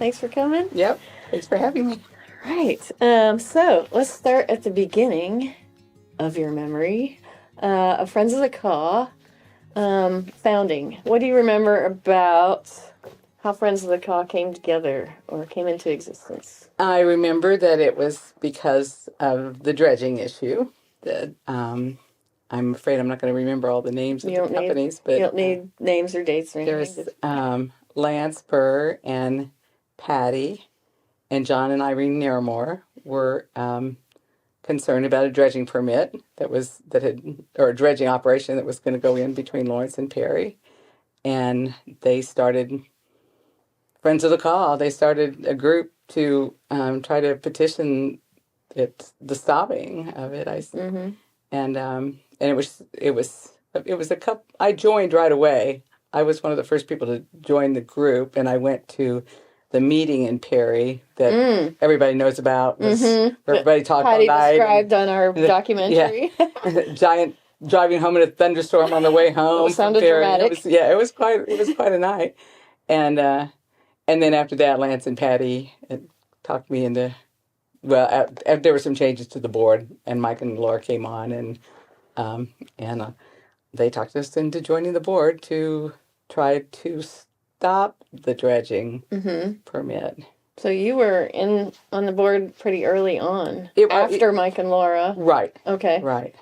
Thanks for coming. Yep. Thanks for having me. Right. So let's start at the beginning of your memory of Friends of the Caw founding. What do you remember about how Friends of the Caw came together or came into existence? I remember that it was because of the dredging issue. That I'm afraid I'm not going to remember all the names of the companies, but you don't need names or dates or anything. There's Lance Burr and Patty and John and Irene Naramore were concerned about a dredging permit or a dredging operation that was going to go in between Lawrence and Perry, and they started Friends of the Caw. They started a group to try to petition the stopping of it. And it was a couple. I joined right away. I was one of the first people to join the group, and I went to the meeting in Perry that everybody knows about. Where everybody talked all night. Patty described on our documentary. Yeah. Giant driving home in a thunderstorm on the way home. It sounded dramatic. It was quite a night. And then after that, Lance and Patty talked me into. Well, there were some changes to the board, and Mike and Laura came on, and they talked us into joining the board to try to stop the dredging permit. So you were on the board pretty early on, after Mike and Laura. Right. Okay. Right.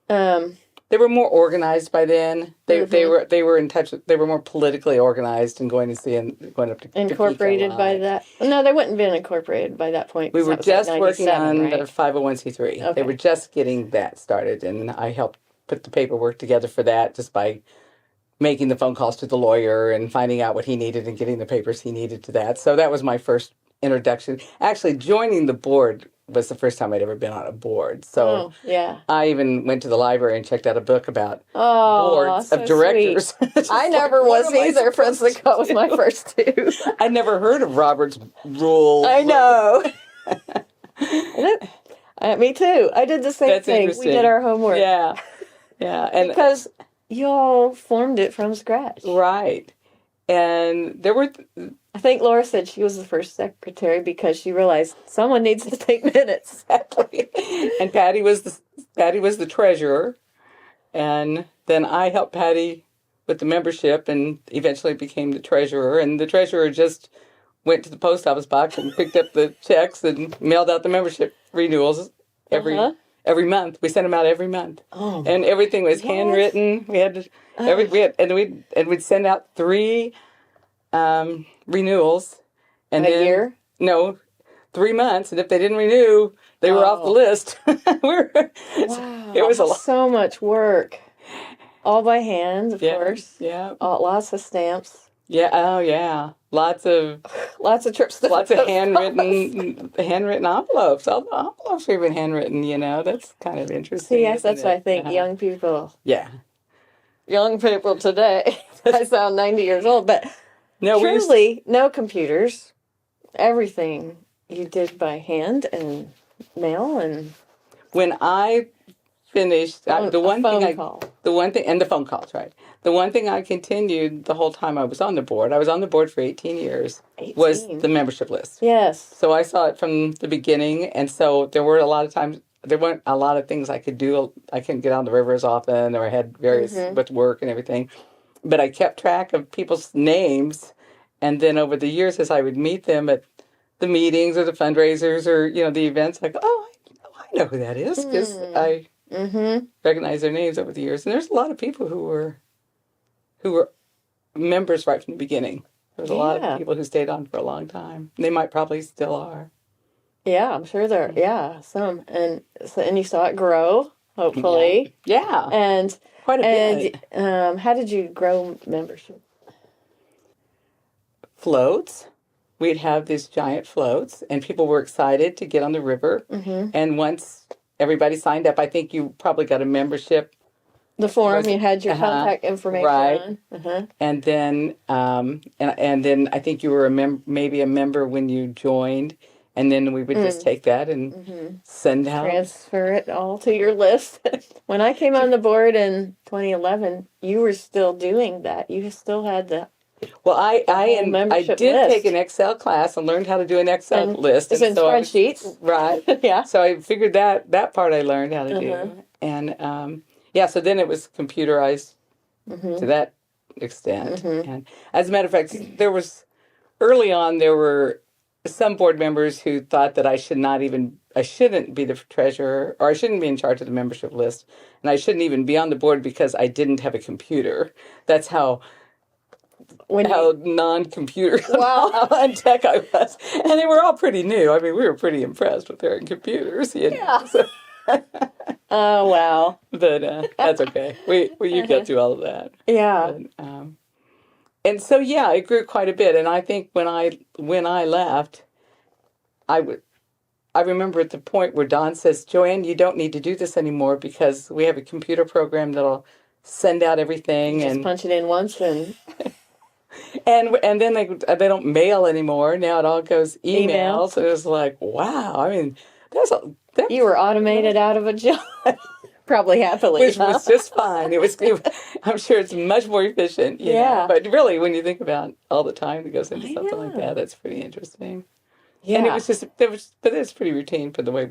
They were more organized by then. They were in touch. They were more politically organized and going up to incorporated by that. No, they wouldn't have been incorporated by that point. We were just working on the 501c3. Okay. They were just getting that started, and I helped put the paperwork together for that just by making the phone calls to the lawyer and finding out what he needed and getting the papers he needed to that. So that was my first introduction. Actually, joining the board was the first time I'd ever been on a board. So I even went to the library and checked out a book about boards of directors. I never was either. Friends of the Caw was my first two. I never heard of Robert's Rule. I know. Me too. I did the same thing. We did our homework. Yeah. And because you all formed it from scratch. Right. And there were... I think Laura said she was the first secretary because she realized someone needs to take minutes. Exactly. And Patty was the treasurer. And then I helped Patty with the membership and eventually became the treasurer. And the treasurer just went to the post office box and picked up the checks and mailed out the membership renewals every month. We sent them out every month. Oh, and everything was handwritten. We had we'd send out 3 renewals, and a year? No, 3 months. And if they didn't renew, they were off the list. Wow, it was so much work, all by hand, of course. Yeah, lots of stamps. Yeah. Oh, yeah. Lots of trips. Lots of handwritten envelopes. All the envelopes are even handwritten. That's kind of interesting. See, yes, that's what I think. Young people. Yeah. Young people today. I sound 90 years old, but truly, no computers. Everything you did by hand and mail and. When I finished and the phone calls, right? The one thing I continued the whole time I was on the board. I was on the board for 18 years. Was the membership list. Yes. So I saw it from the beginning, and so there were a lot of times. There weren't a lot of things I could do. I couldn't get on the river as often, or I had various with work and everything. But I kept track of people's names, and then over the years, as I would meet them at the meetings or the fundraisers or the events, like, I know who that is because I recognize their names over the years. And there's a lot of people who were members right from the beginning. There's a lot of people who stayed on for a long time. They might probably still are. Yeah, I'm sure there. Yeah, some, and you saw it grow. Hopefully, yeah, and quite a bit. How did you grow membership? Floats. We'd have these giant floats, and people were excited to get on the river. And once everybody signed up, I think you probably got a membership. The form you had your contact information on. And then, and then I think you were maybe a member when you joined. And then we would just take that and send out. Transfer it all to your list. When I came on the board in 2011, you were still doing that. You still had the Well, I whole did membership take list. an Excel class and learned how to do an Excel And list. it's And in so spreadsheets. right. Yeah. So I figured that part I learned how to Uh-huh. do. And yeah, so then it was computerized to that extent. And as a matter of fact, early on, there were some board members who thought that I shouldn't be the treasurer, or I shouldn't be in charge of the membership list, and I shouldn't even be on the board because I didn't have a computer. That's how non-computer Wow. and tech I was. And they were all pretty new. I mean, we were pretty impressed with their computers. Yeah. So, Oh, wow. but that's okay. You get through all of that. Yeah. But, and so, yeah, it grew quite a bit. And I think when I left, I remember at the point where Don says, "Joanne, you don't need to do this anymore because we have a computer program that'll send out everything." Just and punch it in once and and then they don't mail anymore. Now it all goes Email. emails. And it was like, wow. I mean, you were automated out of a job. Probably happily. Which was just fine. I'm sure it's much more efficient. You know? But really, when you think about all the time that goes into something like that, that's pretty interesting. Yeah. And it was but it's pretty routine for the way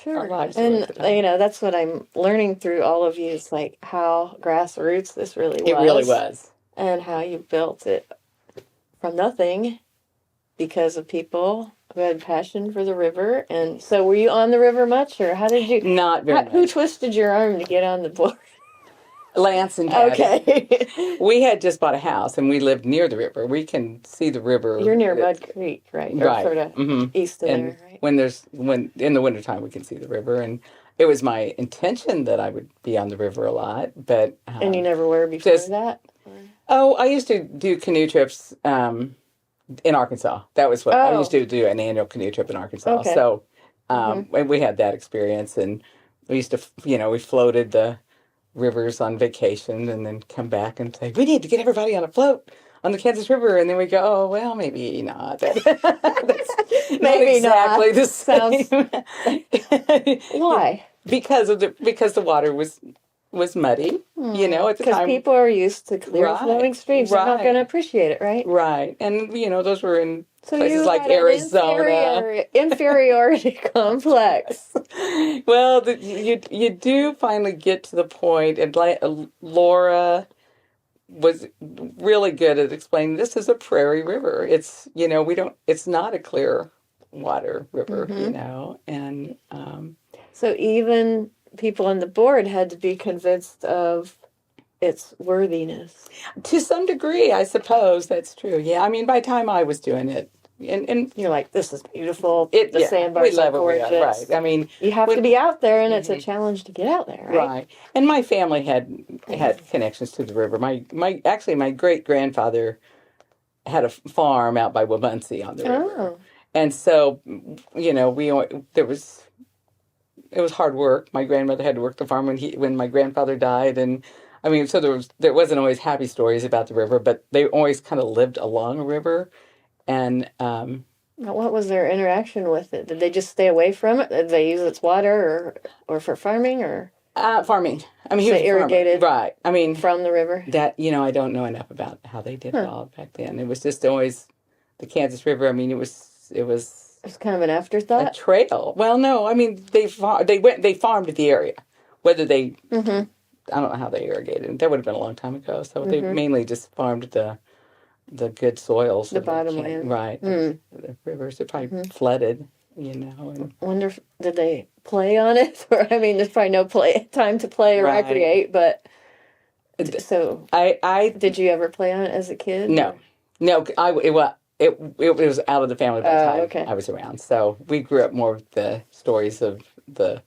our lives were and at the time. that's what I'm learning through all of you is like how grassroots this really was. It really was. And how you built it from nothing because of people who had passion for the river. And so were you on the river much, or how did you? Not very much. Who twisted your arm to get on the board? Lance and Patty. Okay. We had just bought a house, and we lived near the river. We can see the river. You're near Mud Creek, right? Right. Or sort of east of and there, right? When in the wintertime we can see the river, and it was my intention that I would be on the river a lot, but and you never were before that? Oh, I used to do canoe trips in Arkansas. That was what I used to do, an annual canoe trip in Arkansas. Okay. So and we had that experience, and we used to, we floated the rivers on vacation and then come back and say, we need to get everybody on a float on the Kansas River. And then we go, oh, well, maybe not. That's Maybe not exactly not. the same. Why? Because the water was muddy, at the time. Because people are used to clear flowing streams. They're not going to appreciate it, right? Right. And, those were in places you like had Arizona. Inferiority complex. Well, you do finally get to the point, and Laura was really good at explaining this is a prairie river. It's, it's not a clear water river, and so even people on the board had to be convinced of its worthiness. To some degree, I suppose that's true. Yeah, I mean, by the time I was doing it, and you're like, this is beautiful. The sandbars are gorgeous. Right. I mean, you have to be out there, and it's a challenge to get out there, right? Right. And my family had connections to the river. My great grandfather had a farm out by Wabunsee on the river, and so it was hard work. My grandmother had to work the farm when my grandfather died, and I mean, so there wasn't always happy stories about the river, but they always kind of lived along a river, and what was their interaction with it? Did they just stay away from it? Did they use its water or for farming or farming? I mean, he was irrigated, right? I mean, from the river. That I don't know enough about how they did it all back then. It was just always the Kansas River. I mean, it was kind of an afterthought. A trail. Well, no, I mean they farmed the area. Whether they, I don't know how they irrigated. That would have been a long time ago. So they mainly just farmed the good soils, the bottomland, right? The rivers are probably flooded, And wonder did they play on it? Or I mean, there's probably no time to play or recreate. But so I did you ever play on it as a kid? No, It was out of the family by the time I was around. So we grew up more with the stories of the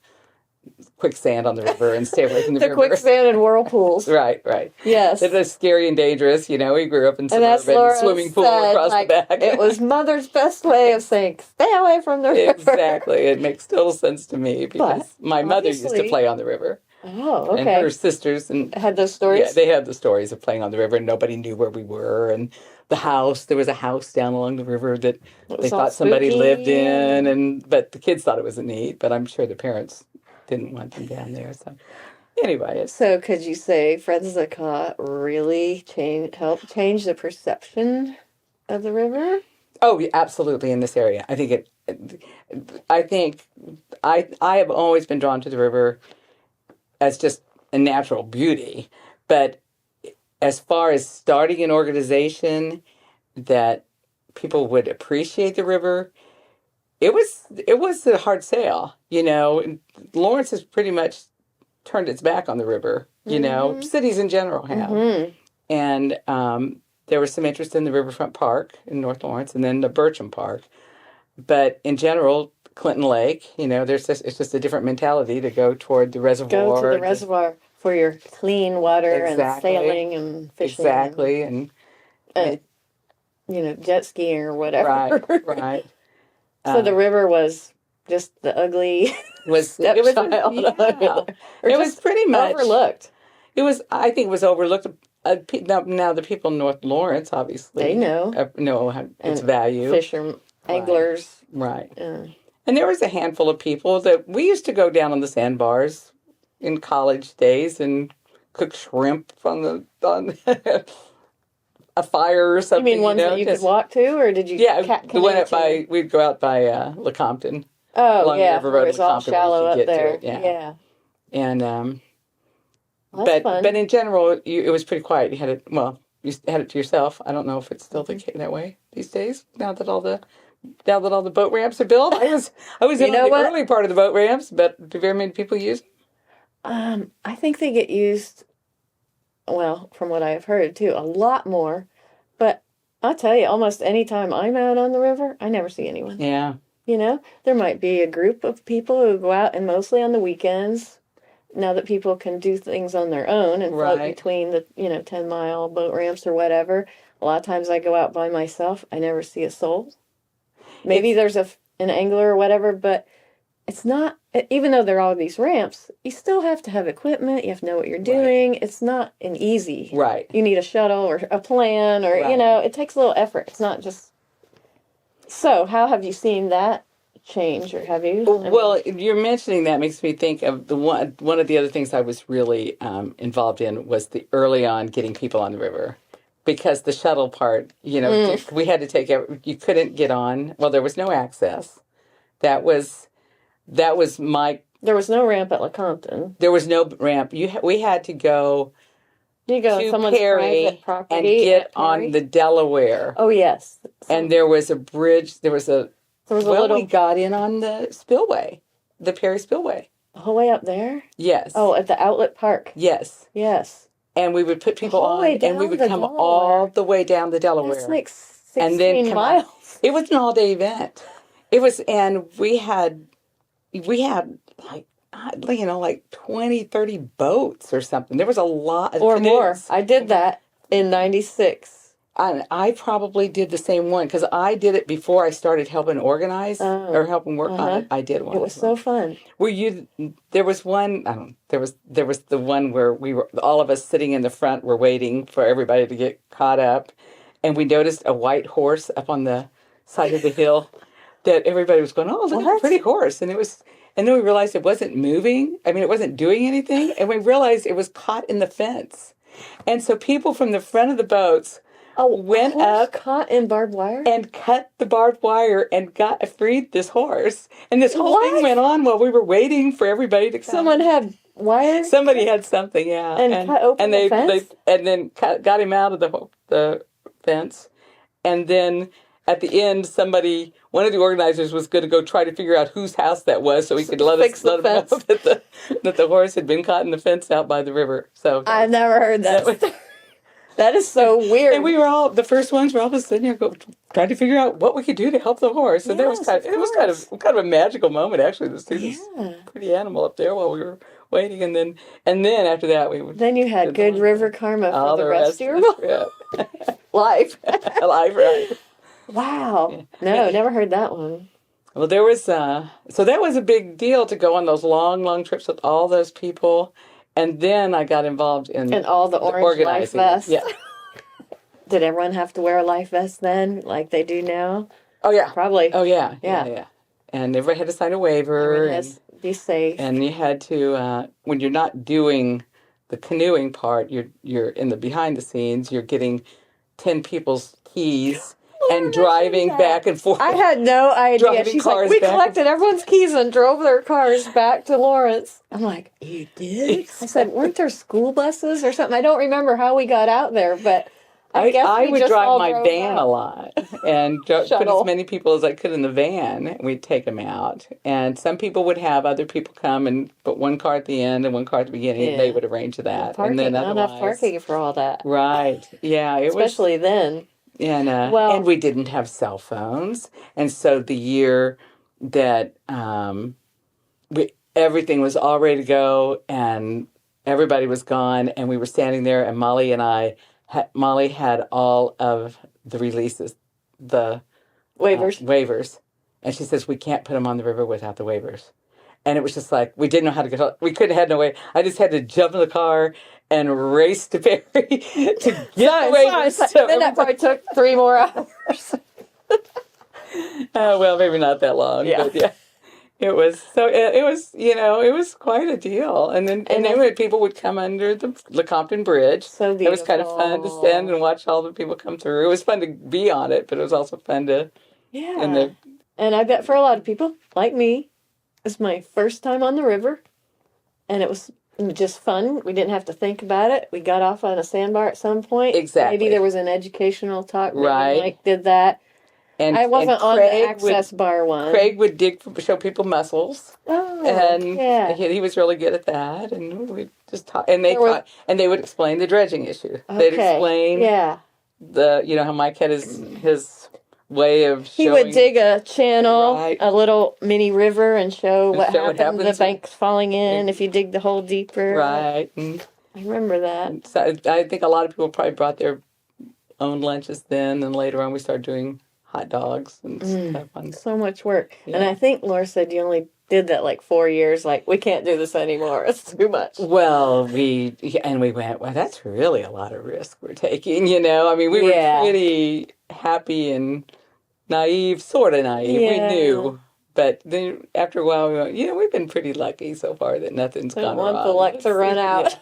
quicksand on the river and stay away from the river. The quicksand and whirlpools. Right. Yes. It was scary and dangerous. We grew up in suburban swimming pool said, across the back. It was mother's best way of saying, stay away from the river. Exactly. It makes total sense to me because my mother used to play on the river. Oh, okay. And her sisters had those stories? Yeah, they had the stories of playing on the river and nobody knew where we were. And there was a house down along the river that they thought somebody lived in, but the kids thought it was neat, but I'm sure the parents didn't want them down there. So Anyway, So could you say Friends of the Cot really helped change the perception of the river? oh, yeah, absolutely in this area. I think I have always been drawn to the river as just a natural beauty, but as far as starting an organization that people would appreciate the river, it was a hard sale. Lawrence has pretty much turned its back on the river. Cities in general have, and there was some interest in the Riverfront Park in North Lawrence, and then the Bircham Park. But in general, Clinton Lake, it's just a different mentality to go toward the reservoir. Go to the reservoir for your clean water and Exactly. sailing and fishing. Exactly, and jet skiing or whatever. right. So the river was just the ugly stepchild. It was pretty much overlooked. I think it was overlooked. Now the people in North Lawrence, obviously, they know its value. Fishermen, anglers, right? And there was a handful of people that we used to go down on the sandbars in college days and cook shrimp on a fire or something. You mean ones that you could walk to, or did you? Yeah, the one we'd go out by Lecompton. Oh, along yeah, the river road. It's all shallow up there. Yeah. And well, that's fun. but in general, it was pretty quiet. You had it to yourself. I don't know if it's still that way these days. Now that all the boat ramps are built, I was in the early part of the boat ramps, but do very many people use them? I think they get used. Well, from what I have heard too, a lot more. But I'll tell you, almost any time I'm out on the river, I never see anyone. Yeah. There might be a group of people who go out, and mostly on the weekends, now that people can do things on their own and float between the 10-mile boat ramps or whatever. A lot of times I go out by myself. I never see a soul. Maybe there's an angler or whatever, but it's not, even though there are all these ramps, you still have to have equipment. You have to know what you're doing. Right. It's not an easy. Right. You need a shuttle or a plan or, it takes a little effort. It's not just. So how have you seen that change, or have you? Well, you're mentioning that makes me think of one of the other things I was really involved in was the early on getting people on the river. Because the shuttle part, we had to take you couldn't get on. Well, there was no access. That was my. There was no ramp at Lecompton. There was no ramp. We had to go. You go to someone's private property and get on the Delaware. Oh yes. And there was a bridge. There was a little. We got in on the spillway, the Perry Spillway. The whole way up there. Yes. Oh, at the outlet park. Yes. Yes. And we would put people on, and we would come all the way down the Delaware. That's like 16 miles. It was an all-day event. It was, and we had like 20, 30 boats or something. There was a lot of or canoes. more. I did that in 96. I probably did the same one because I did it before I started helping organize or helping work on it. I did one. It was so fun. There was one. There was the one where we were all of us sitting in the front. We're waiting for everybody to get caught up, and we noticed a white horse up on the side of the hill. That everybody was going, oh, look at that pretty horse, and it was. And then we realized it wasn't moving. I mean, it wasn't doing anything, and we realized it was caught in the fence. And so people from the front of the boats. Went up, caught in barbed wire, and cut the barbed wire and freed this horse. And this whole thing went on while we were waiting for everybody to come. Someone had wires. Somebody had something, yeah, and cut open the fence. Then got him out of the fence. And then at the end, one of the organizers was going to go try to figure out whose house that was, so he could let him know that the horse had been caught in the fence out by the river. So I've never heard that. That is so weird. And we were all the first ones. We're all just sitting here trying to figure out what we could do to help the horse. And it was kind of a magical moment actually to see this pretty animal up there while we were waiting. And then after that Then you had good river karma for the rest of your life. Life, right? Wow. No, never heard that one. Well, there was so that was a big deal to go on those long trips with all those people. And then I got involved in all the orange life vests. Yeah. Did everyone have to wear a life vest then, like they do now? Oh yeah, probably. Oh yeah. And everybody had to sign a waiver. Be safe. And you had to, when you're not doing the canoeing part, you're in the behind the scenes, you're getting 10 people's keys and driving back and forth. I had no idea. Driving She's cars like, we back collected everyone's keys and drove their cars back to Lawrence. I'm like, you did? Exactly. I said, weren't there school buses or something? I don't remember how we got out there, but I guess I we would just drive all my drove van out. a lot and put Shuttle. as many people as I could in the van. And we'd take them out. And some people would have other people come and put one car at the end and one car at the beginning. And they would arrange that. Parking, and then not enough otherwise, parking for all that. right. Yeah, it was. Especially then. And we didn't have cell phones. And so the year that everything was all ready to go and everybody was gone and we were standing there and Molly had all of the releases, the waivers. And she says, we can't put them on the river without the waivers. And it was just like, we didn't know how to get, we couldn't have no way. I just had to jump in the car and race to Perry to get the waivers. Then that probably took 3 more hours. Well, maybe not that long, but yeah. It was it was quite a deal. And then when people would come under the Lecompton Bridge. So beautiful. It was kind of fun to stand and watch all the people come through. It was fun to be on it, but it was also fun to And I bet for a lot of people, like me, it was my first time on the river. And it was just fun. We didn't have to think about it. We got off on a sandbar at some point. Exactly. Maybe there was an educational talk. Right. Mike did that. And I wasn't on the access bar one. Craig would show people mussels. Oh, and he was really good at that. And we just taught, and they would explain the dredging issue. Okay. They'd explain how Mike had his way of showing. He would dig a channel, a little mini river, and show what happened. The banks falling in if you dig the hole deeper. Right. And I remember that. So I think a lot of people probably brought their own lunches then, and later on we started doing hot dogs and stuff. So much work. Yeah. And I think Laura said you only did that like 4 years. Like, we can't do this anymore. It's too much. Well, we went, well, that's really a lot of risk we're taking, I mean, we were pretty happy and naive, sort of naive. We knew. But then after a while, we went, we've been pretty lucky so far that nothing's gone wrong. Don't want the luck to run out. Yeah.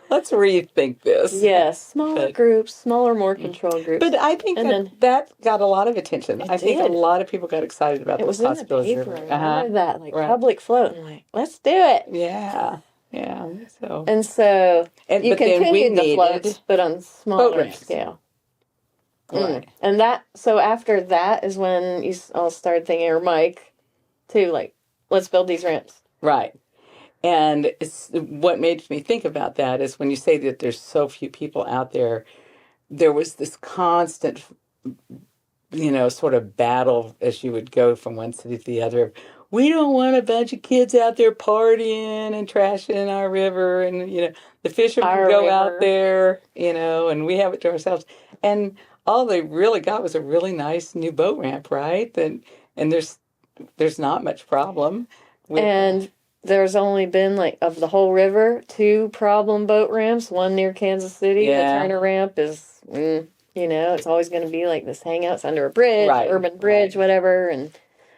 Let's rethink this. Yes, smaller groups, more controlled groups. But I think that got a lot of attention. I think a lot of people got excited about the possibility. It was in the paper. I remember that, public float. And like, let's do it. Yeah. So you continued the floats, but on smaller scale. Right. And so after that is when you all started thinking, or Mike, too, like, let's build these ramps. Right. And what made me think about that is when you say that there's so few people out there, there was this constant, sort of battle as you would go from one city to the other. We don't want a bunch of kids out there partying and trashing our river. And, the fishermen go out there, and we have it to ourselves. And all they really got was a really nice new boat ramp, right? And there's not much problem. And there's only been, of the whole river, 2 problem boat ramps, one near Kansas City. Yeah. The Turner ramp is, it's always going to be like this hangouts under a bridge, urban bridge, whatever, and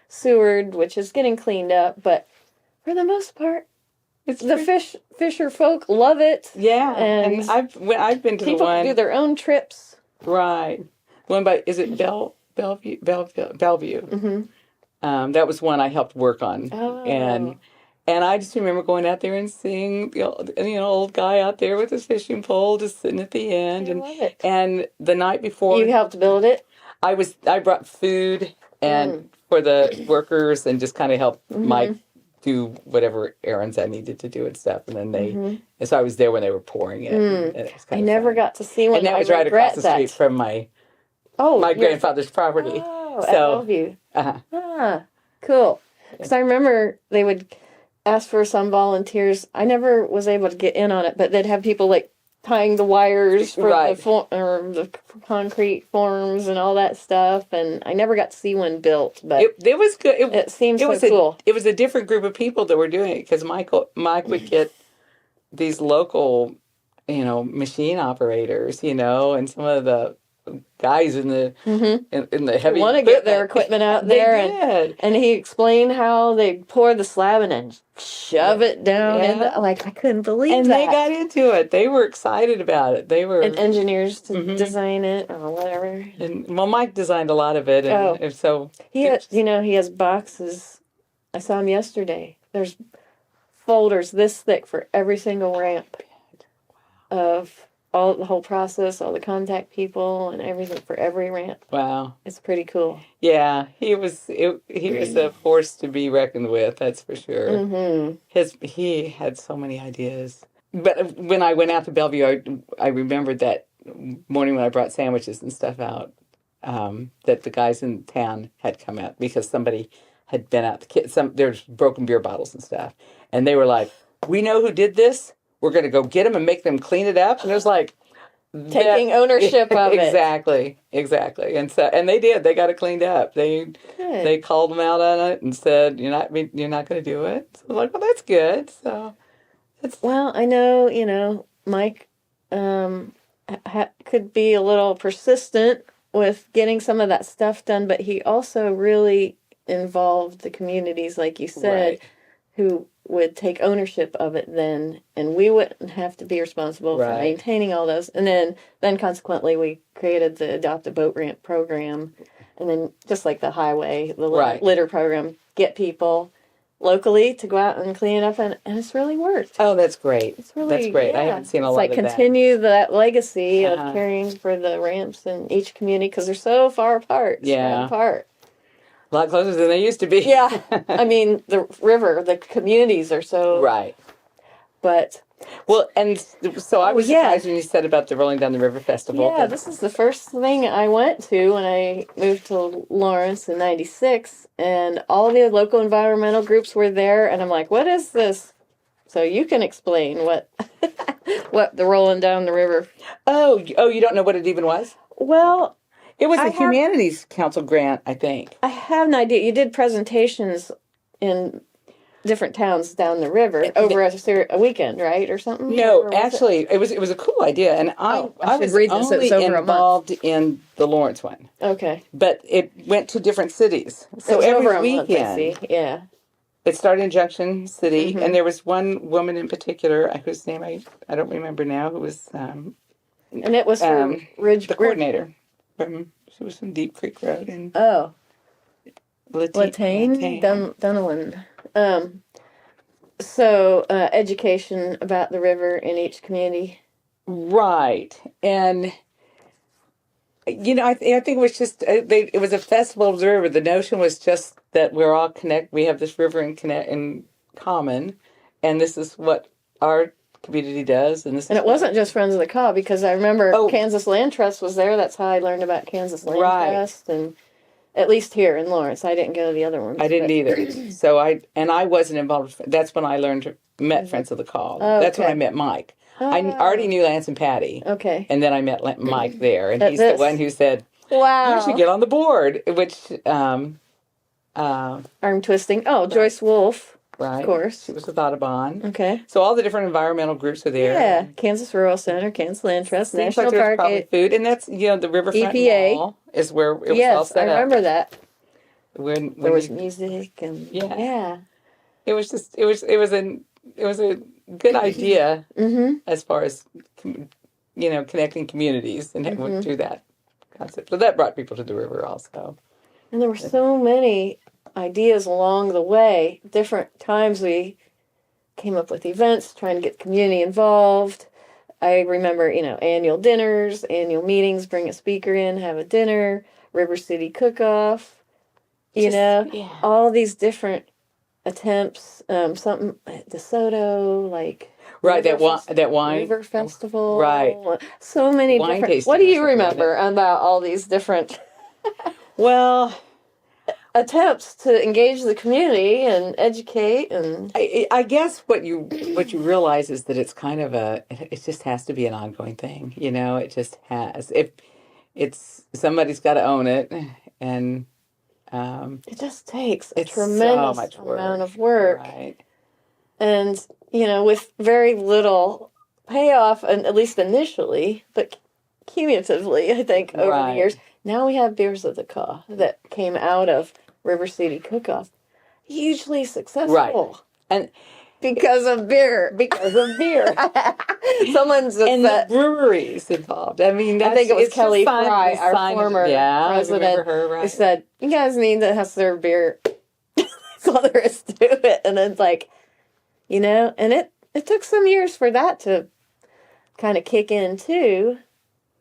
Seward, which is getting cleaned up. But for the most part, fisher folk love it. Yeah, and I've been to the one. People do their own trips. Right. One is it Bellevue? Mm-hmm. That was one I helped work on. Oh. And I just remember going out there and seeing the old guy out there with his fishing pole just sitting at the end. I love it. And the night before, you helped build it. I brought food and for the workers and just kind of helped Mike do whatever errands I needed to do and stuff. And then and so I was there when they were pouring it. And it was I never got to see one. And that was right across the street from my grandfather's property. Oh, at Bellevue. Cool. Because I remember they would ask for some volunteers. I never was able to get in on it, but they'd have people tying the wires for the concrete forms and all that stuff. And I never got to see one built, but it was good. It seemed so cool. It was a different group of people that were doing it because Mike would get these local, machine operators, and some of the guys in the in the heavy want to get their equipment out They there. did. And he explained how they pour the slab and then shove it down. Yeah. And I couldn't believe And that. they got into it. They were excited about it. They were. And engineers to design it or whatever. And well, Mike designed a lot of it, and so he has boxes. I saw him yesterday. There's folders this thick for every single ramp of the whole process, all the contact people, and everything for every ramp. Wow, it's pretty cool. Yeah, he was a force to be reckoned with. That's for sure. Mm-hmm. He had so many ideas. But when I went out to Bellevue, I remembered that morning when I brought sandwiches and stuff out, that the guys in town had come out because somebody had been out. There's broken beer bottles and stuff, and they were like, "We know who did this. We're going to go get them and make them clean it up." And it was like taking ownership of it. Exactly. And they did. They got it cleaned up. They called them out on it and said, "You're not going to do it." So I'm like, "Well, that's good." So. Well, I know, Mike could be a little persistent with getting some of that stuff done, but he also really involved the communities, like you said, who would take ownership of it then, and we wouldn't have to be responsible for maintaining all those. And then consequently, we created the Adopt a Boat Ramp program, and then just like the highway, the litter program, get people locally to go out and clean it up, and it's really worked. Oh, that's great. That's great. I haven't seen a lot of that. Continue that legacy of caring for the ramps in each community because they're so far apart. Yeah. Apart. A lot closer than they used to be. Yeah. I mean, the river, the communities are so... Right. But... Well, and so I was surprised when you said about the Rolling Down the River Festival. Yeah, this is the first thing I went to when I moved to Lawrence in 96, and all the local environmental groups were there, and I'm like, what is this? So you can explain what the Rolling Down the River... Oh, you don't know what it even was? Well... It was a Humanities Council grant, I think. I have an idea. You did presentations in different towns down the river over a weekend, right, or something? No, actually, it was a cool idea, and I was read this. only It's over involved in the Lawrence one. Okay, but it went to different cities, so every over weekend. Yeah, it started in Junction City, and there was one woman in particular whose name I don't remember now, who was and it was Ridge, the coordinator. She was from Deep Creek Road and Latane Dunawin. So education about the river in each community, right? And I think it was just it was a festival of the river. The notion was just that we're all we have this river in common, and this is what our community does, and it wasn't just Friends of the Caw, because I remember Kansas Land Trust was there. That's how I learned about Kansas Land Trust, and at least here in Lawrence. I didn't go to the other ones. I didn't either. So I wasn't involved. That's when I met Friends of the Caw. That's when I met Mike. I already knew Lance and Patty. Okay. And then I met Mike there, and he's the one who said, "Wow, you should get on the board." Which arm twisting. Oh, Joyce Wolf. Right. Of course. She was with Audubon. Okay. So all the different environmental groups are there. Yeah. Kansas Rural Center, Kansas Land Trust, National Park. Probably food. And that's, the Riverfront EPA. Mall is where it was all set up. Yes, I remember that. When there was music and... Yeah. It was just, it was a good idea as far as, connecting communities and through that concept. So that brought people to the river also. And there were so many ideas along the way. Different times we came up with events, trying to get the community involved. I remember, annual dinners, annual meetings, bring a speaker in, have a dinner, River City cook-off, all these different attempts. Something, DeSoto, right, that wine. River Festival. Right. So many wine different... tasting. What do you remember about all these different... Well... attempts to engage the community and educate, and I guess what you realize is that it's kind of it just has to be an ongoing thing. It just has. It's somebody's got to own it, and it just takes a tremendous amount of work, right? And with very little payoff, and at least initially, but cumulatively, I think, over the Right. years. Now we have Beers of the Caw that came out of River City Cook-Off. Hugely successful. Right. And because of beer. because of beer. Someone's just And the breweries involved. I mean, I think it was it's just Kelly sign- Fry, the our sign of- former yeah, I president, remember her, right. who said, "You guys need to have serve beer." That's all there is to it. And it's like, and it took some years for that to kind of kick in too.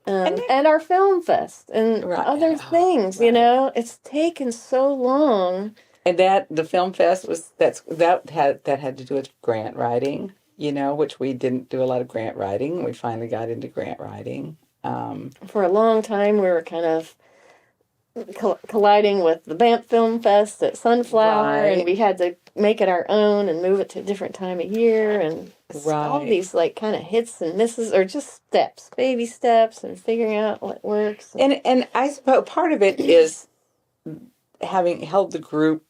And our film fest and Right. other things, Right. it's taken so long. And the film fest that had to do with grant writing, which we didn't do a lot of grant writing. We finally got into grant writing. For a long time, we were kind of colliding with the Banff Film Fest at Sunflower, Right. and we had to make it our own and move it to a different time of year, and all Right. these like kind of hits and misses, or just steps, baby steps, and figuring out what works. And I suppose part of it is having held the group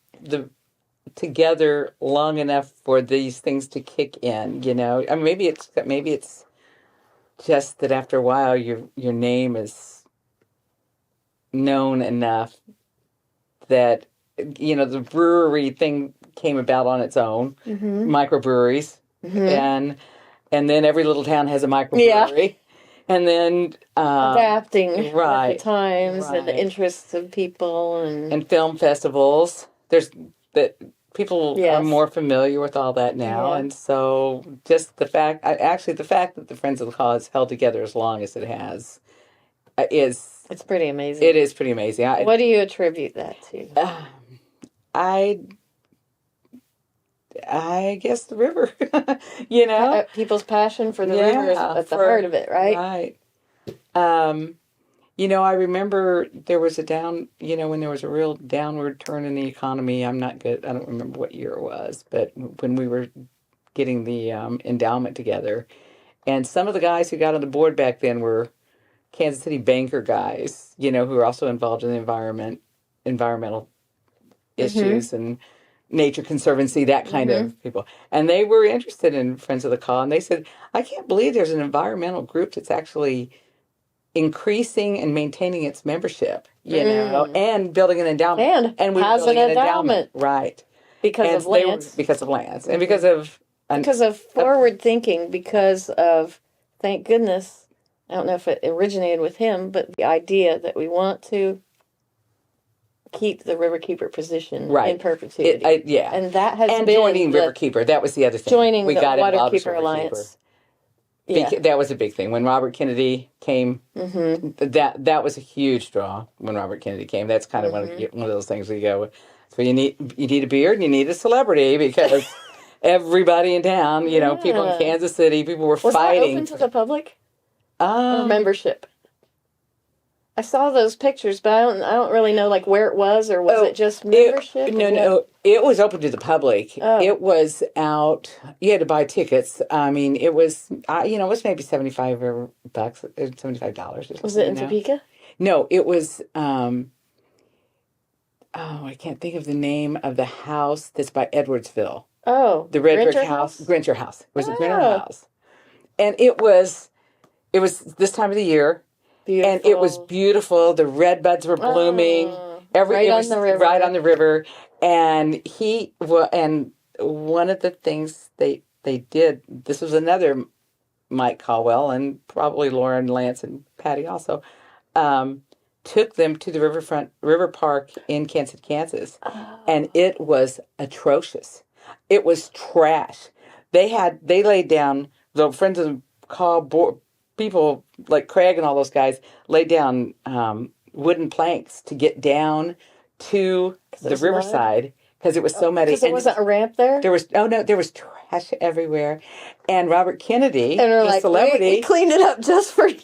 together long enough for these things to kick in. I mean, maybe it's just that after a while your name is known enough that the brewery thing came about on its own, microbreweries, and then every little town has a microbrewery, and then adapting with right, the times and the right. interests of people and film festivals. There's that people Yes. are more familiar with all that now, Yeah. and so just the fact that the Friends of the Cause held together as long as it has is it's pretty amazing. it is pretty amazing. What do you attribute that to? I guess the river, People's passion for the river is at the heart of it, right? Right. I remember there was when there was a real downward turn in the economy. I'm not good. I don't remember what year it was, but when we were getting the endowment together, and some of the guys who got on the board back then were Kansas City banker guys, who were also involved in the environmental issues and nature conservancy, that kind of people. And they were interested in Friends of the Caw, and they said, I can't believe there's an environmental group that's actually increasing and maintaining its membership, and building an endowment. And we're has building an endowment. Right. Because of lands. Because of lands. And because of forward thinking, because of, thank goodness, I don't know if it originated with him, but the idea that we want to keep the Riverkeeper position in perpetuity. And that has been joining Riverkeeper. That was the other thing. Joining we the got Waterkeeper Alliance. Yeah. That was a big thing. When Robert Kennedy came, that was a huge draw when Robert Kennedy came. That's kind of one of those things where you go, so you need a beard and you need a celebrity, because everybody in town, people in Kansas City, people were Was fighting. that open to the public? Or membership? I saw those pictures, but I don't really know where it was, or was it just membership? No. It was open to the public. Oh. It was out. You had to buy tickets. I mean, it was it was maybe $75 or something. Was it in Topeka? No, it was. I can't think of the name of the house that's by Edwardsville. Oh, the red brick house, Grincher House. It was a Grincher house, and it was this time of the year. Beautiful. And it was beautiful. The red buds were blooming. Right on the river. Right on the river. And and one of the things they did, this was another Mike Caldwell, and probably Lauren, Lance, and Patty also, took them to the river park in Kansas, Kansas. Oh. And it was atrocious. It was trash. They laid down, the Friends of the Caw people like Craig and all those guys laid down wooden planks to get down to the riverside, because it was so muddy. Because there wasn't a ramp there? There was trash everywhere. And Robert Kennedy, and the celebrity, we cleaned it up just for you.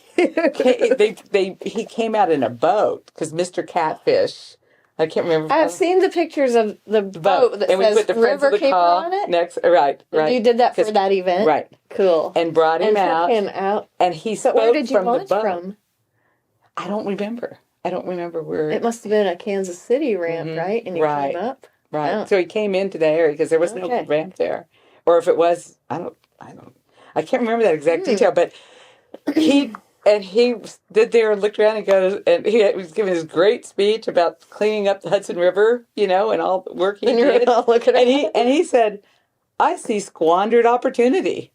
He came out in a boat, because Mr. Catfish, I can't remember. I've seen the pictures of the boat that and says we put the Riverkeeper on it. Next, right. You did that for that event? Right. Cool. And brought him out. Took him out. And he spoke where did you from launch the boat. from? I don't remember where. It must have been a Kansas City ramp, right? And you came up? Right. Oh. So he came into the area, because there was no ramp there. Or if it was, I can't remember that exact detail, but he And he stood there and looked around and goes, and he was giving his great speech about cleaning up the Hudson River, and all the work he did. And he said, I see squandered opportunity.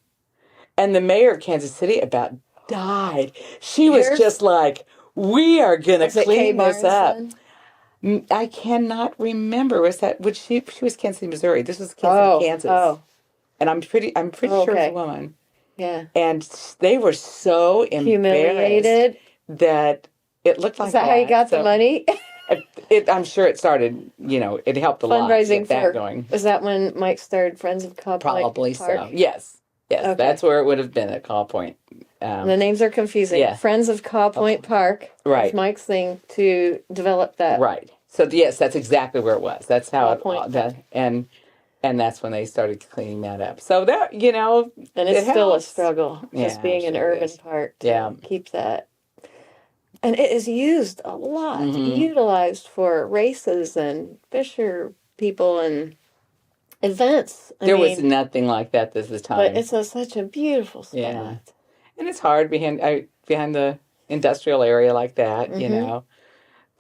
And the mayor of Kansas City about died. She was just like, we are going to clean this up. I cannot remember. She was Kansas City, Missouri. This was Kansas City, Kansas. Oh. And I'm pretty sure it's a woman. Yeah. And they were so humiliated that it looked like that. Is that how you got the money? I'm sure it started, it helped a lot to get that going. Was that when Mike started Friends of Caw Point Probably Park? So. Yes. Okay. That's where it would have been at Caw Point. The names are confusing. Yeah. Friends of Caw Point Park. Right. Was Mike's thing to develop that. Right. So, yes, that's exactly where it was. That's how and that's when they started cleaning that up. So that, and it's still a struggle, just being an urban park to keep that. And it is used a lot, utilized for races and fisher people and events. There was nothing like that this time. But it's such a beautiful spot. Yeah. And it's hard behind the industrial area like that,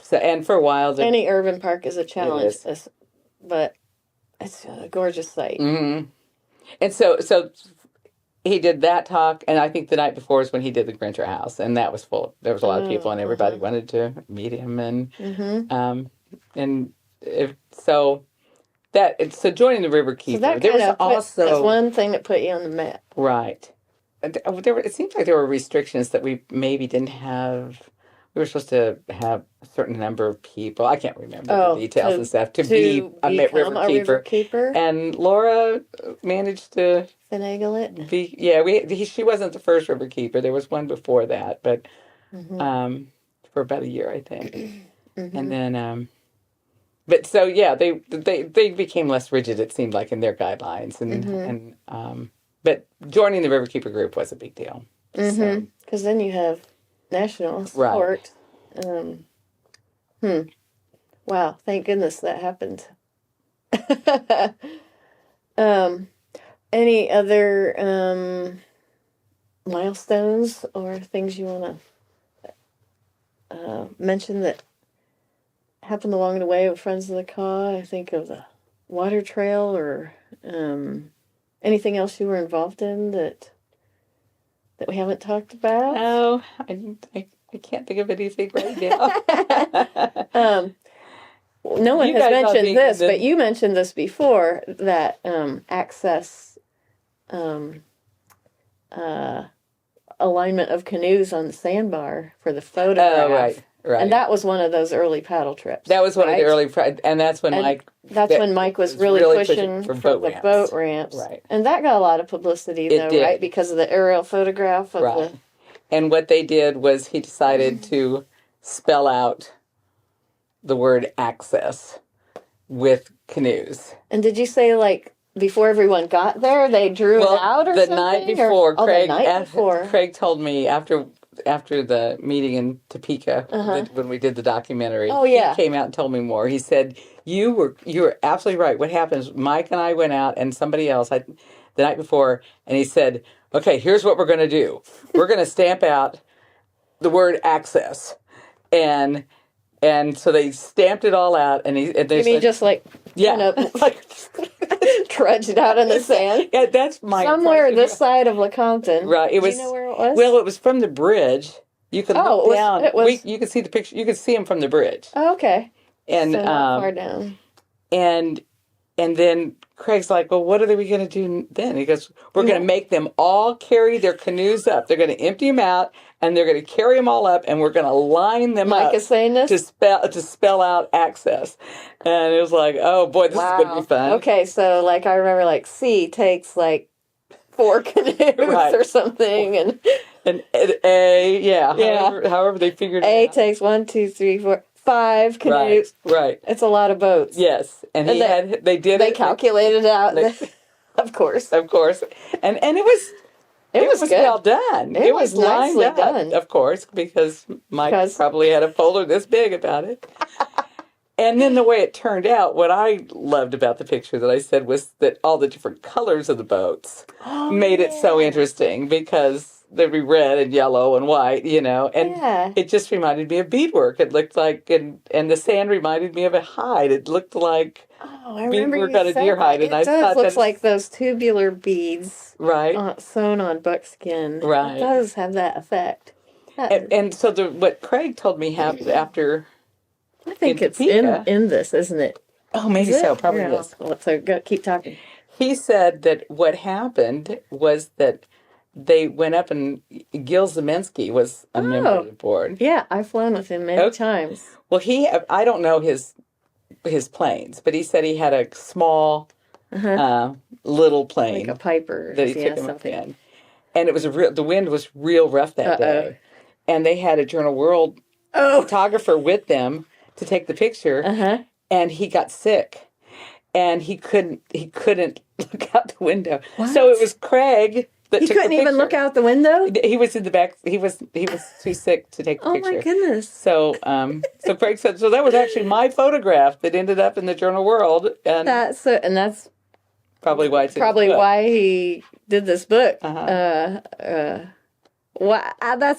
So, and for a while... Any urban park is a challenge, but... It's a gorgeous site. Mm-hmm. And so he did that talk, and I think the night before was when he did the Grincher House, and that was full. There was a lot of people, and everybody wanted to meet him, and so joining the Riverkeeper. So that's one thing that put you on the map, right? It seems like there were restrictions that we maybe didn't have. We were supposed to have a certain number of people. I can't remember the details and stuff to be a river keeper. And Laura managed to finagle it. She wasn't the first river keeper. There was one before that, but for about a year, I think. And then, but so they became less rigid. It seemed like in their guidelines, but joining the river keeper group was a big deal. Because then you have national support. Right. Wow, thank goodness that happened. Any other milestones or things you want to mention that happened along the way with Friends of the Caw? I think of the water trail or anything else you were involved in that we haven't talked about? No, I can't think of anything right now. No one has mentioned this, but you mentioned this before, that access alignment of canoes on the sandbar for the photograph. Oh, right. And that was one of those early paddle trips. That was one of the early, and that's when Mike was really pushing for the boat ramps. Right. And that got a lot of publicity, right? Because of the aerial photograph of the... And what they did was he decided to spell out the word access with canoes. And did you say, before everyone got there, they drew it out or something? The night before, Craig told me after the meeting in Topeka, when we did the documentary, he came out and told me more. He said, you were absolutely right. What happened is Mike and I went out and somebody else the night before, and he said, okay, here's what we're going to do. We're going to stamp out the word access. And so they stamped it all out. And they just trudged it out in the sand? Yeah, that's my somewhere this side of Lecompton. Right. Do you know where it was? Well, it was from the bridge. You could look down. You could see the picture. You could see him from the bridge. Oh, okay. And so not far down. And then Craig's like, well, what are we going to do then? He goes, we're going to make them all carry their canoes up. They're going to empty them out, and they're going to carry them all up, and we're going to line them up. Mike is saying this? To spell out access. And it was like, oh, boy, this is going to be fun. Okay, so, I remember, C takes, 4 canoes or something. And A, however they figured it out. A takes 1, 2, 3, 4... 5 canoes. Right. It's a lot of boats. Yes. And they calculated it out. Of course. And it was good. Well done. It was nicely done. Of course, because Mike probably had a folder this big about it. And then the way it turned out, what I loved about the picture that I said was that all the different colors of the boats made it so interesting because there'd be red and yellow and white, and it just reminded me of beadwork. It looked like, and the sand reminded me of a hide. It looked like I remember beadwork you on a said deer that. hide, and It I does thought looks like those tubular beads, right, sewn on buckskin. right. It does have that effect. And so what Craig told me happened after I think in it's Topeka. in this, isn't it? Oh, maybe Is it? so. Probably Yeah. is. Well, so keep talking. He said that what happened was that they went up, and Gil Zemensky was a member of the board. Yeah, I've flown with him many times. Well, I don't know his planes, but he said he had a small little plane, like a Piper, that he took him something. in, and it was the wind was real rough that day, and they had a Journal World photographer with them to take the picture, and he got sick, and he couldn't look out the window. What? So it was Craig that took the picture. He couldn't even look out the window? He was in the back. He was too sick to take the picture. Oh my goodness. So Craig said, so that was actually my photograph that ended up in the Journal World, and that's probably why why he did this book. That's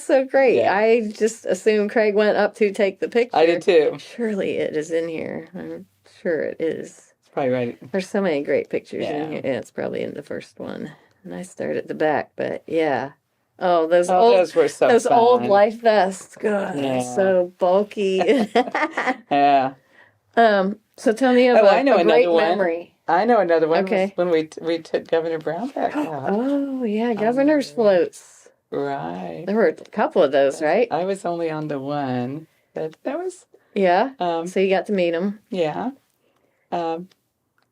so great. Yeah. I just assumed Craig went up to take the picture. I did too. Surely it is in here. I'm sure it is. It's probably right. There's so many great pictures in here. Yeah, it's probably in the first one. And I start at the back, but yeah. Oh, those were so those fun. Old life vests. God, they're so bulky. Yeah. So tell me about I know a great one. memory. I know another one. Okay. When we took Governor Brown back out. Oh yeah, governor's floats. Right. There were a couple of those, right? I was only on the one, but that was... Yeah? So you got to meet him. Yeah.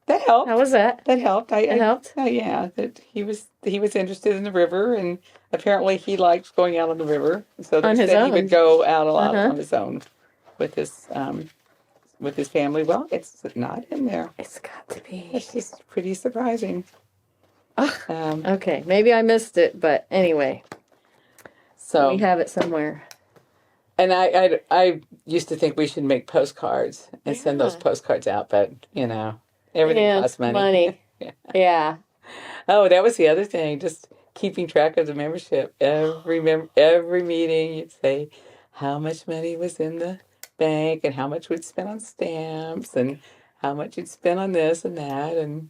That helped. How was that? That helped. It helped? Oh, yeah. That he was interested in the river, and apparently he liked going out on the river. So they said he would go out a lot on his own with his family. Well, it's not in there. It's got to be. It's just pretty surprising. Okay, maybe I missed it, but anyway. So we have it somewhere. And I used to think we should make postcards and send those postcards out, but everything costs money. Yeah. Oh, that was the other thing. Just keeping track of the membership. Every meeting, you'd say how much money was in the bank and how much we'd spend on stamps and how much you'd spend on this and that, and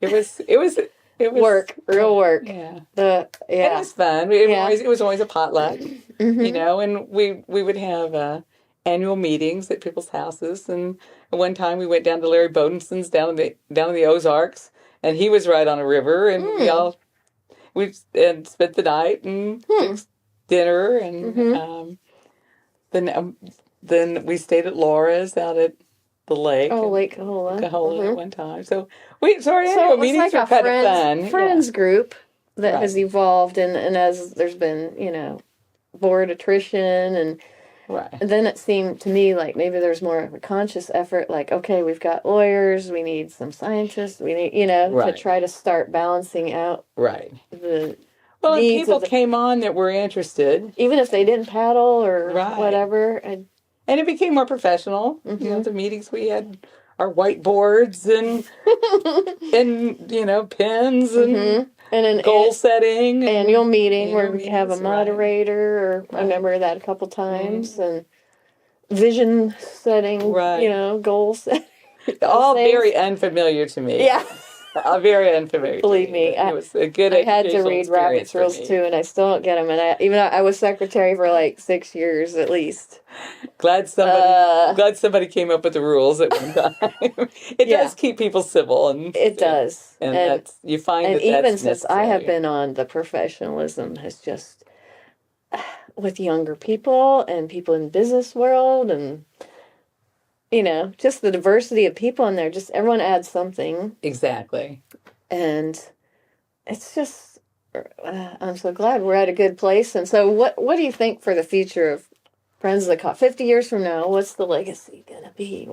it was work, real work. Yeah. It was fun. It was always a potluck, and we would have annual meetings at people's houses. And one time we went down to Larry Bodenson's down in the Ozarks, and he was right on a river, and we spent the night and fixed dinner, and then we stayed at Laura's out at the lake. Oh, Lake Cahola. At one time. So our annual meetings were kind of fun. Friends group that has evolved, and as there's been, board attrition, and then it seemed to me like maybe there's more of a conscious effort, like, okay, we've got lawyers, we need some scientists, we need, to try to start balancing out the and people came on that were interested. Even if they didn't paddle or whatever. And it became more professional. The meetings we had our whiteboards and pens and an goal setting. Annual meeting where we have a moderator, or I remember that a couple times, and vision setting, goal setting. All very unfamiliar to me. Yeah. Very unfamiliar. Believe me, it was a good. I had to read Robert's rules too, and I still don't get them. And I was secretary for like 6 years at least. Glad somebody came up with the rules at one time. It does keep people civil, and it does. And that's, you find and that even that's since I have been on, the professionalism has just with younger people and people in the business world, and just the diversity of people in there. Just everyone adds something. Exactly. And it's just, I'm so glad we're at a good place. And so what do you think for the future of Friends of the Cause? 50 years from now, what's the legacy going to be?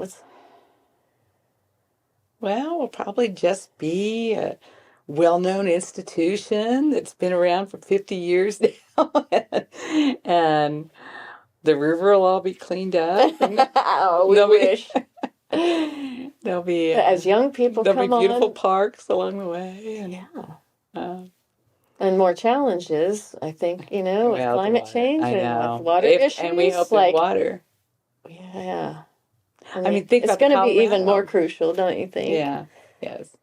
Well, we'll probably just be a well-known institution that's been around for 50 years now. And the river will all be cleaned up. We wish. There'll be as young people there'll be beautiful parks along the way. And even more challenges, I think, with Well, the climate water. change I and know. with water issues. And we hope like, in water. yeah. I mean, think it's about the going to be even more Colorado. crucial, don't you think? Yeah. Yes.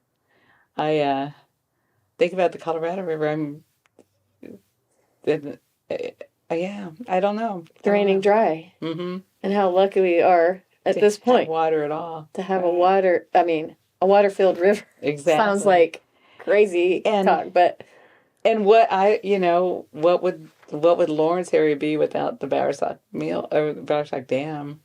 I think about the Colorado River. Then, yeah. I don't know. Draining dry. Mm-hmm. And how lucky we are at To this have point water at all. to have Right. a water-filled river. Exactly. Sounds like crazy talk, but what what would Lawrence area be without the Bowersock Mill or the Bowersock Dam?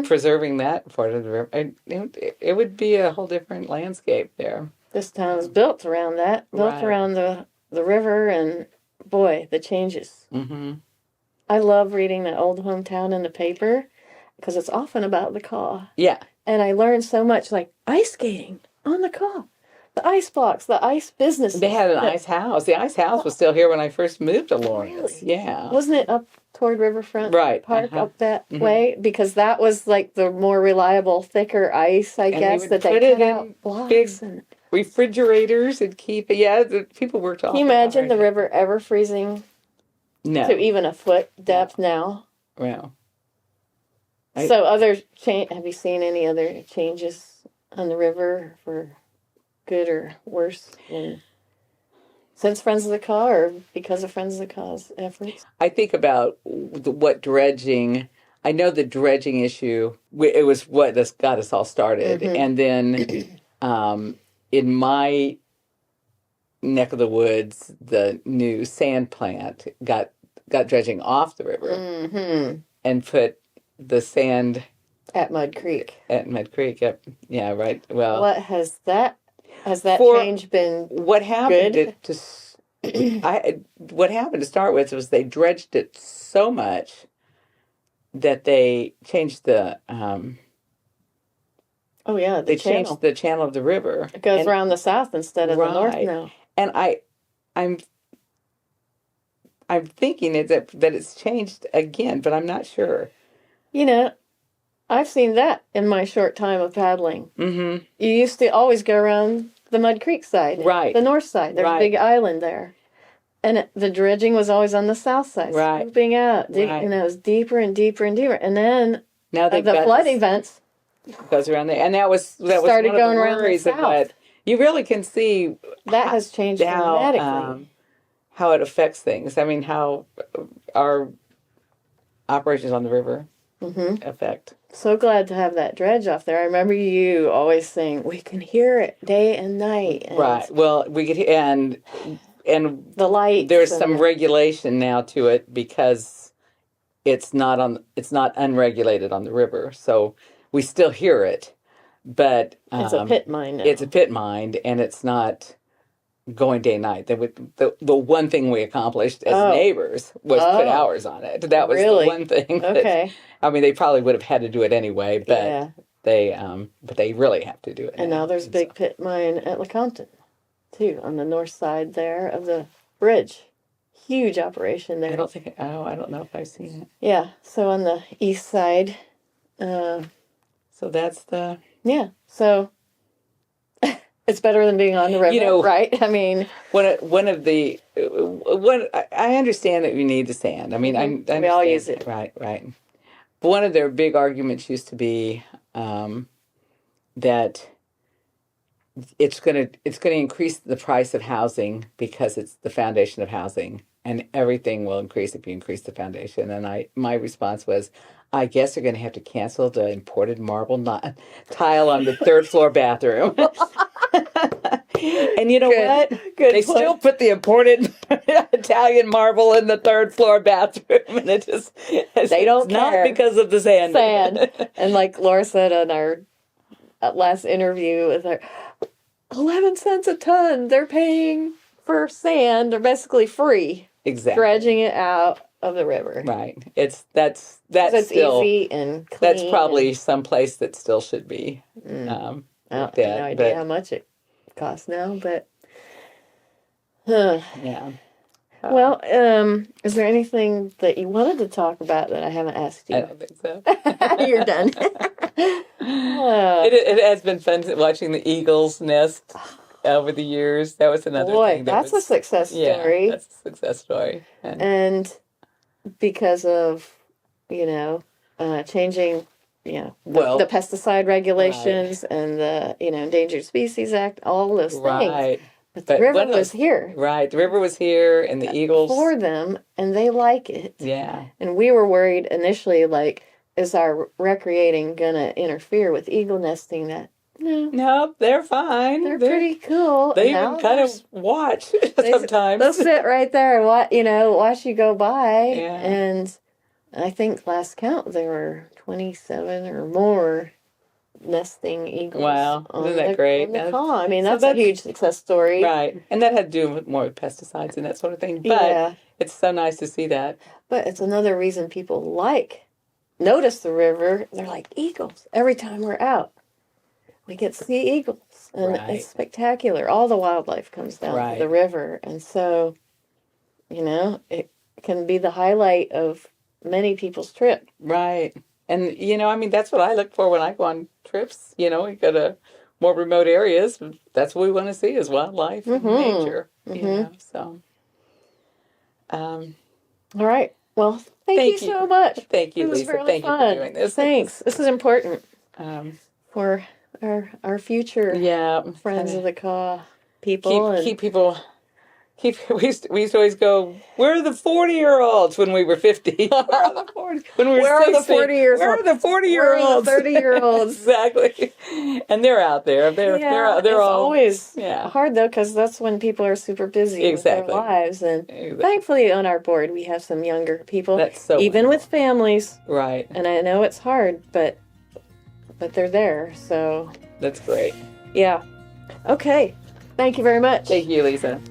Preserving that part of the river, it would be a whole different landscape there. This town is built around that, built Right. around the river, and boy, the changes. Mm-hmm. I love reading that old hometown in the paper because it's often about the Caw. Yeah. And I learned so much, like ice skating on the Caw, the ice blocks, the ice business. They had an ice house. The ice house was still here when I first moved to Lawrence. Really? Yeah. Wasn't it up toward Riverfront Right. Park up that way? Because that was like the more reliable, thicker ice, I guess, that they cut out blocks. And refrigerators and keep it. Yeah, the people worked off. can you imagine the river ever freezing to even a foot depth now? Well. So have you seen any other changes on the river for good or worse since Friends of the Caw or because of Friends of the Caw's efforts? I think about what dredging. I know the dredging issue. It was what got us all started, and then in my neck of the woods, the new sand plant got dredging off the river and put the sand at Mud Creek. Yep. Yeah. Right. Well, what has that change been? What happened good? What happened to start with was they dredged it so much that they changed the changed the channel of the river. It goes around the south instead of the north now. And I'm thinking that it's changed again, but I'm not sure. I've seen that in my short time of paddling. Mm-hmm. You used to always go around the Mud Creek side, right? The north side. There's a big island there, and the dredging was always on the south side, right? Scooping out, it was deeper and deeper and deeper, and then now the flood events goes around there, and that was started one going of the around the south. But you really can see that has changed dramatically. How it affects things. I mean, how our operations on the river affect. So glad to have that dredge off there. I remember you always saying, we can hear it day and night. And right. Well, we could, and the lights. There's some regulation now to it because it's not unregulated on the river. So we still hear it, but it's a pit mine now. It's a pit mine, and it's not going day and night. The one thing we accomplished as neighbors was put hours on it. That was the one thing. Okay. I mean, they probably would have had to do it anyway, but they really have to do it. And now there's a big pit mine at LeCompton, too, on the north side there of the bridge. Huge operation there. I don't know if I've seen it. Yeah. So on the east side. So that's the. Yeah. So. It's better than being on the river, right? I mean, I understand that we need the sand. I mean, I we all use it, right. But one of their big arguments used to be that it's going to increase the price of housing because it's the foundation of housing, and everything will increase if you increase the foundation. And my response was, I guess they're going to have to cancel the imported marble tile on the third floor bathroom. And you know what? They still put the imported Italian marble in the third floor bathroom, and they don't care. Not because of the sand. And like Laura said in our last interview with her, 11 cents a ton they're paying for sand. They're basically free. Exactly. Dredging it out of the river. Right. That's still easy and clean. That's probably someplace that still should be. I have no idea how much it costs now, but yeah. Well, is there anything that you wanted to talk about that I haven't asked you? I don't think so. You're done. It has been fun watching the eagles nest over the years. That was another Boy, thing. that's a success Yeah, story. that's a success story. And because of, changing, Well, the pesticide regulations and the, Endangered Species Act, all those things. right. But the river one of was here Right. The river was here, and the eagles. for them, and they like it. Yeah. And we were worried initially, like, is our recreating going to interfere with eagle nesting? That no, Nope, they're fine. they're pretty cool. They Now even kind of watch sometimes. they'll sit right there and watch you go by. Yeah. And I think last count there were 27 or more nesting eagles. Wow, isn't that great? On the call. I mean, that's a that's huge success story. Right. And that had to do with more with pesticides and that sort of thing. But Yeah. it's so nice to see that. But it's another reason people notice the river. They're like, eagles. Every time we're out, we get to see eagles. And Right. it's spectacular. All the wildlife comes down Right. to the river. And so, it can be the highlight of many people's trip. Right. And, I mean, that's what I look for when I go on trips. We go to more remote areas. That's what we want to see is wildlife and nature. So. All right. Well, thank you so much. Thank you, It was Lisa. really Thank you fun. for doing this. Thanks. This is important Um, for our future friends of the Caw people. keep people. We used to always go, where are the 40-year-olds when we were 50? Where are the 40? When we were Where are the 60? 40-year-olds? Where are the 40-year-olds? Where are the 30-year-olds? Exactly. And they're out there. They're it's all always yeah. hard, though, because that's when people are super busy with Exactly. their lives. And Exactly. thankfully, on our board, we have some younger people. That's so even wonderful. with families. Right. And I know it's hard, but they're there. So, That's great. yeah. Okay. Thank you very much. Thank you, Lisa.